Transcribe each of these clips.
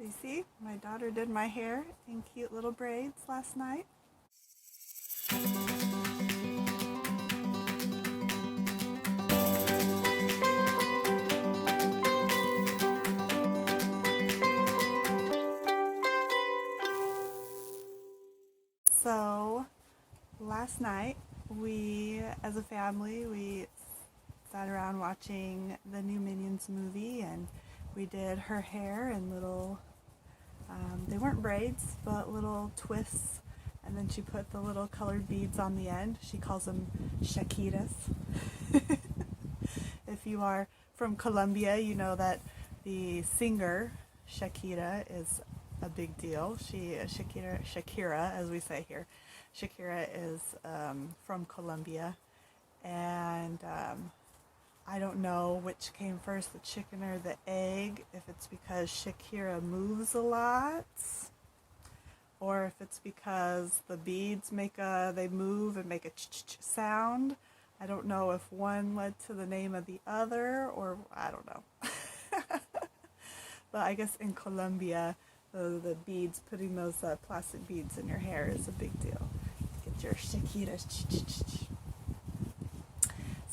You see, my daughter did my hair in cute little braids last night. So, last night, as a family, we sat around watching the new Minions movie, and we did her hair in little, they weren't braids, but little twists. And then she put the little colored beads on the end. She calls them Shakiras. If you are from Colombia, you know that the singer Shakira is a big deal. Shakira, as we say here. Shakira is from Colombia, and I don't know which came first, the chicken or the egg, if it's because Shakira moves a lot, or if it's because the beads they move and make a ch-ch sound. I don't know if one led to the name of the other, or I don't know. But I guess in Colombia, the beads, putting those plastic beads in your hair is a big deal. Get your Shakiras.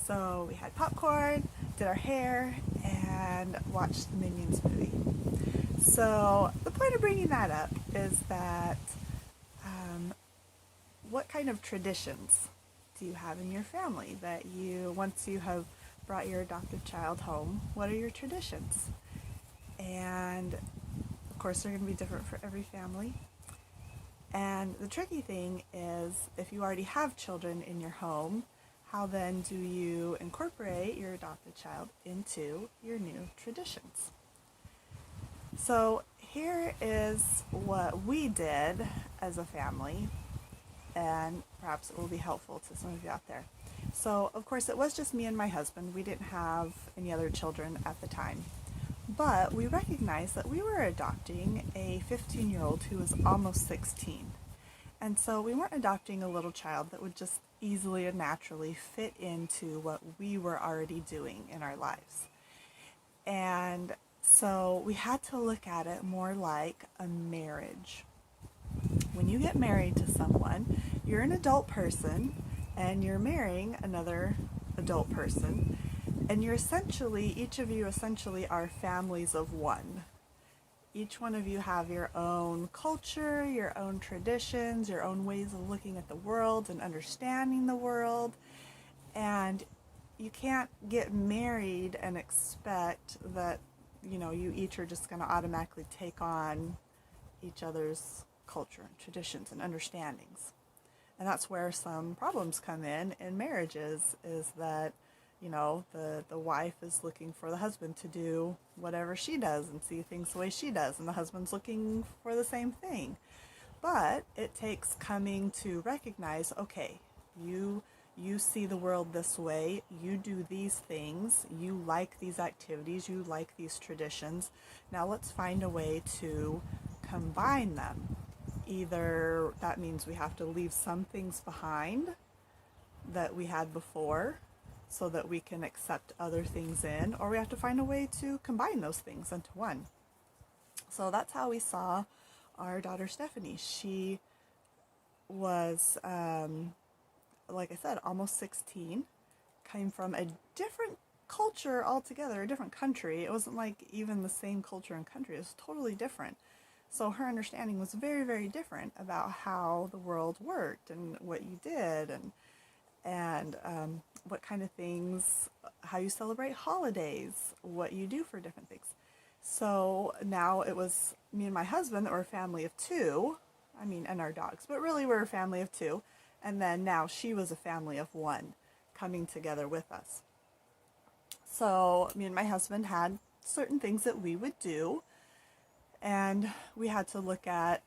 So we had popcorn, did our hair, and watched the Minions movie. So the point of bringing that up is that what kind of traditions do you have in your family that once you have brought your adopted child home, what are your traditions? And of course, they're going to be different for every family. And the tricky thing is, if you already have children in your home, how then do you incorporate your adopted child into your new traditions? So here is what we did as a family, and perhaps it will be helpful to some of you out there. So, of course, it was just me and my husband. We didn't have any other children at the time. But we recognized that we were adopting a 15-year-old who was almost 16. And so we weren't adopting a little child that would just easily and naturally fit into what we were already doing in our lives. And so we had to look at it more like a marriage. When you get married to someone, you're an adult person and you're marrying another adult person, and each of you essentially are families of one. Each one of you have your own culture, your own traditions, your own ways of looking at the world and understanding the world. And you can't get married and expect that, you each are just going to automatically take on each other's culture and traditions and understandings. And that's where some problems come in marriages, is that the wife is looking for the husband to do whatever she does and see things the way she does, and the husband's looking for the same thing. But it takes coming to recognize, okay, you see the world this way, you do these things, you like these activities, you like these traditions. Now let's find a way to combine them. Either that means we have to leave some things behind that we had before, so that we can accept other things in, or we have to find a way to combine those things into one. So that's how we saw our daughter Stephanie. She was, like I said, almost 16, came from a different culture altogether, a different country. It wasn't like even the same culture and country, it was totally different. So her understanding was very, very different about how the world worked and what you did, and what kind of things, how you celebrate holidays, what you do for different things. So now it was me and my husband that were a family of two, and our dogs, but really we're a family of two. And then now she was a family of one coming together with us. So me and my husband had certain things that we would do, and we had to look at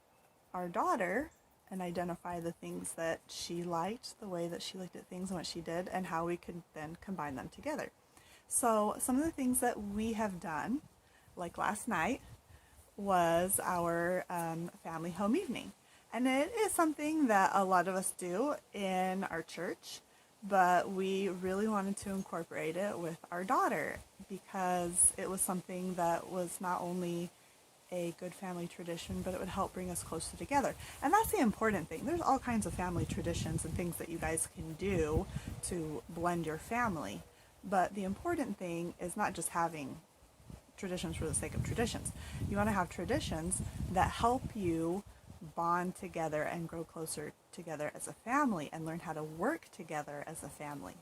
our daughter and identify the things that she liked, the way that she looked at things and what she did, and how we could then combine them together. So some of the things that we have done, like last night, was our family home evening. And it is something that a lot of us do in our church, but we really wanted to incorporate it with our daughter, because it was something that was not only a good family tradition, but it would help bring us closer together. And that's the important thing. There's all kinds of family traditions and things that you guys can do to blend your family. But the important thing is not just having traditions for the sake of traditions. You want to have traditions that help you bond together and grow closer together as a family and learn how to work together as a family.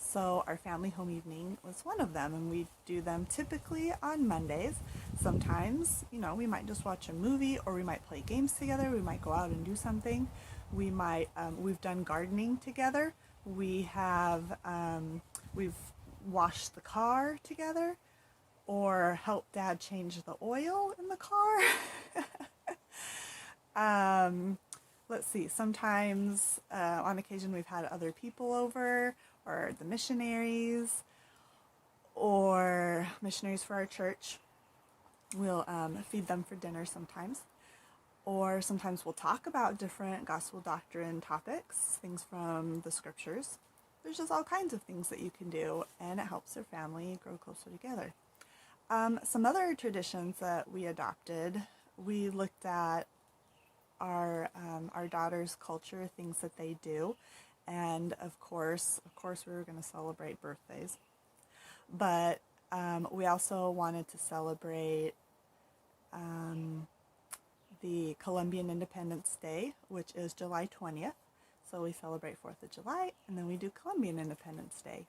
So our family home evening was one of them, and we do them typically on Mondays. Sometimes, we might just watch a movie, or we might play games together. We might go out and do something. We've done gardening together. We've washed the car together, or helped Dad change the oil in the car. Let's see, sometimes on occasion we've had other people over, or the missionaries, or missionaries for our church. We'll feed them for dinner sometimes. Or sometimes we'll talk about different gospel doctrine topics, things from the scriptures. There's just all kinds of things that you can do, and it helps your family grow closer together. Some other traditions that we adopted, we looked at our daughter's culture, things that they do, and of course we were going to celebrate birthdays, but we also wanted to celebrate the Colombian Independence Day, which is July 20th. So we celebrate 4th of July, and then we do Colombian Independence Day.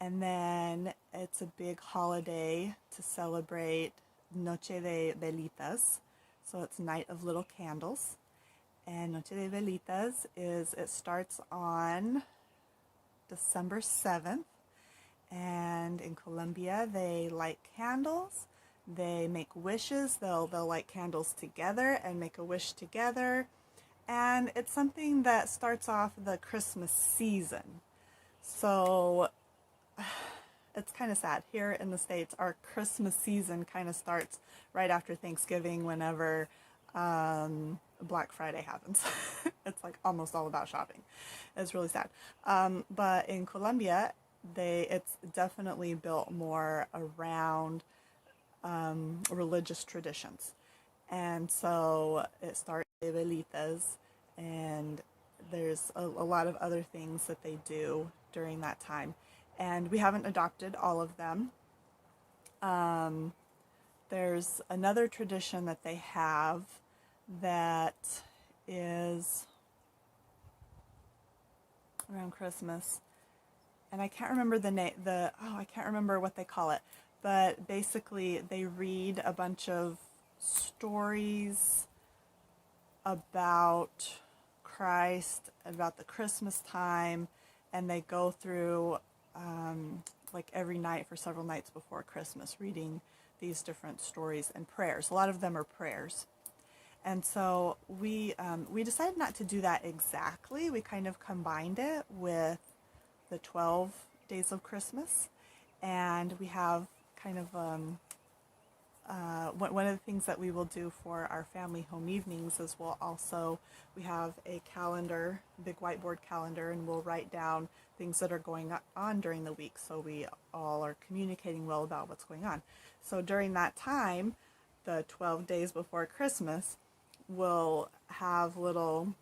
And then it's a big holiday to celebrate Noche de Velitas. So it's Night of Little Candles. And Noche de Velitas it starts on December 7th. And in Colombia, they light candles. They make wishes. They'll light candles together and make a wish together. And it's something that starts off the Christmas season. So it's kind of sad. Here in the States, our Christmas season kind of starts right after Thanksgiving, whenever Black Friday happens. It's like almost all about shopping. It's really sad. But in Colombia, it's definitely built more around religious traditions. And so it starts with velitas, and there's a lot of other things that they do during that time. And we haven't adopted all of them. There's another tradition that they have that is around Christmas, and I can't remember I can't remember what they call it, but basically they read a bunch of stories about Christ, about the Christmas time, and they go through like every night for several nights before Christmas, reading these different stories and prayers. A lot of them are prayers. And so we decided not to do that exactly. We kind of combined it with the 12 days of Christmas, and we have kind of one of the things that we will do for our family home evenings is we have a calendar, a big whiteboard calendar, and we'll write down things that are going on during the week, so we all are communicating well about what's going on. So during that time, the 12 days before Christmas, we'll have little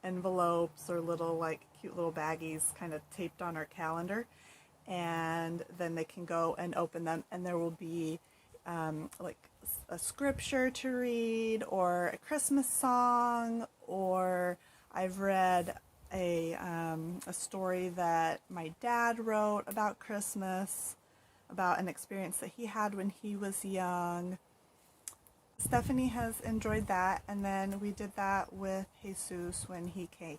envelopes or little cute little baggies kind of taped on our calendar, and then they can go and open them, and there will be a scripture to read, or a Christmas song, or I've read a story that my dad wrote about Christmas, about an experience that he had when he was young. Stephanie has enjoyed that, and then we did that with Jesus when he came.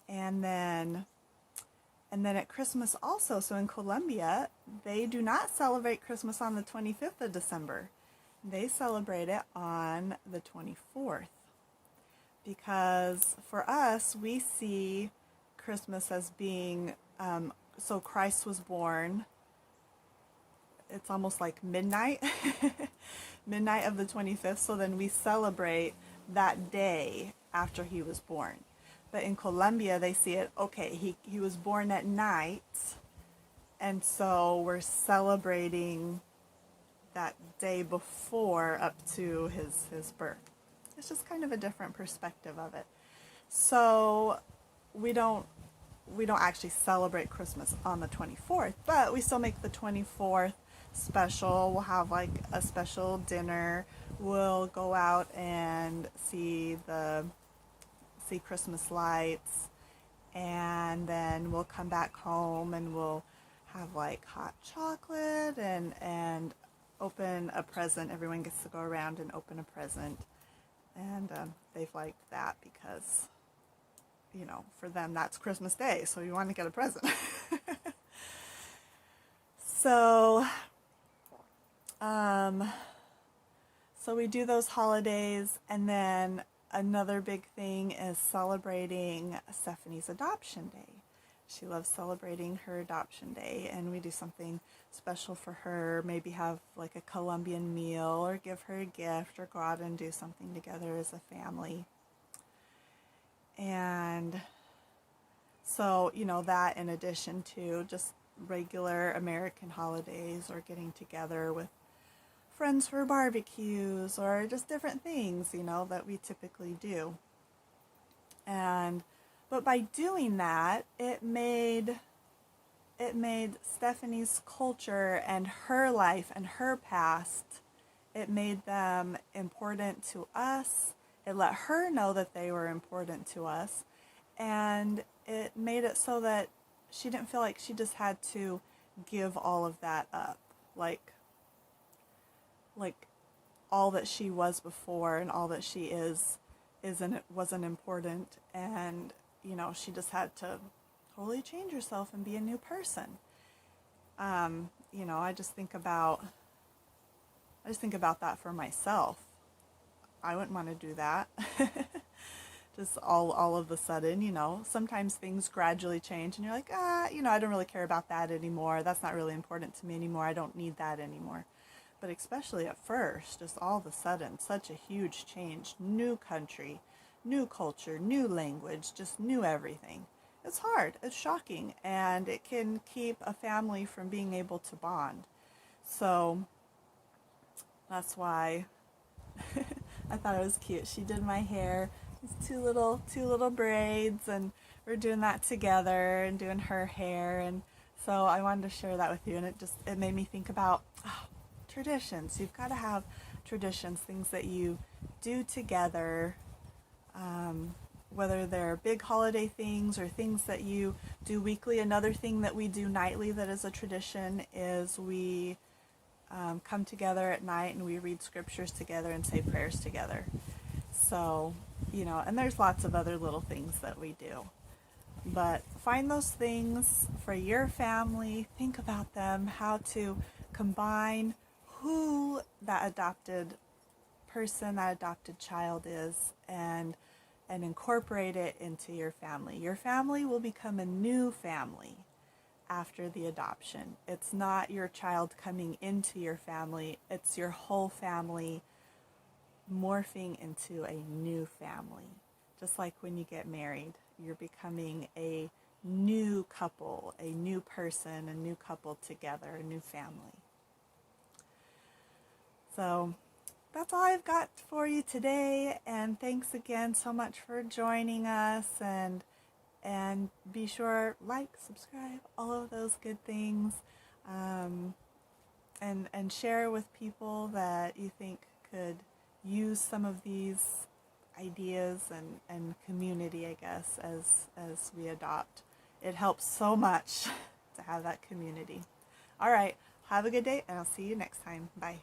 And then at Christmas also, so in Colombia, they do not celebrate Christmas on the 25th of December. They celebrate it on the 24th. Because for us, we see Christmas as being, so Christ was born, it's almost like midnight, midnight of the 25th, so then we celebrate that day after he was born. But in Colombia, they see it, okay, he was born at night, And so we're celebrating that day before up to his birth. It's just kind of a different perspective of it. So we don't actually celebrate Christmas on the 24th, but we still make the 24th special. We'll have like a special dinner. We'll go out and see Christmas lights, and then we'll come back home and we'll have like hot chocolate and open a present. Everyone gets to go around and open a present, and they've liked that because, you know, for them that's Christmas Day, so you want to get a present. So so we do those holidays, and then another big thing is celebrating Stephanie's adoption day. She loves celebrating her adoption day, and we do something special for her, maybe have like a Colombian meal or give her a gift or go out and do something together as a family. And so, you know, that in addition to just regular American holidays or getting together with friends for barbecues or just different things, you know, that we typically do. But by doing that, it made Stephanie's culture and her life and her past, it made them important to us. It let her know that they were important to us. And it made it so that she didn't feel like she just had to give all of that up. Like all that she was before and all that she wasn't important, and you know, she just had to totally change herself and be a new person. You know, I just think about that for myself. I wouldn't want to do that. Just all of a sudden, you know, sometimes things gradually change and you're like, you know, I don't really care about that anymore. That's not really important to me anymore. I don't need that anymore. But especially at first, just all of a sudden, such a huge change, new country, new culture, new language, just new everything. It's hard, it's shocking, and it can keep a family from being able to bond. So that's why I thought it was cute. She did my hair, these two little braids, and we're doing that together and doing her hair. And so I wanted to share that with you, and it made me think about traditions. You've got to have traditions, things that you do together, whether they're big holiday things or things that you do weekly. Another thing that we do nightly that is a tradition is we come together at night and we read scriptures together and say prayers together. So, you know, and there's lots of other little things that we do. But find those things for your family, think about them, how to combine who that adopted person, that adopted child is, and incorporate it into your family. Your family will become a new family after the adoption. It's not your child coming into your family, it's your whole family morphing into a new family. Just like when you get married, you're becoming a new couple, a new person, a new couple together, a new family. So that's all I've got for you today, and thanks again so much for joining us, and be sure, like, subscribe, all of those good things, and share with people that you think could use some of these ideas and community, I guess, as we adopt. It helps so much to have that community. All right, have a good day, and I'll see you next time. Bye.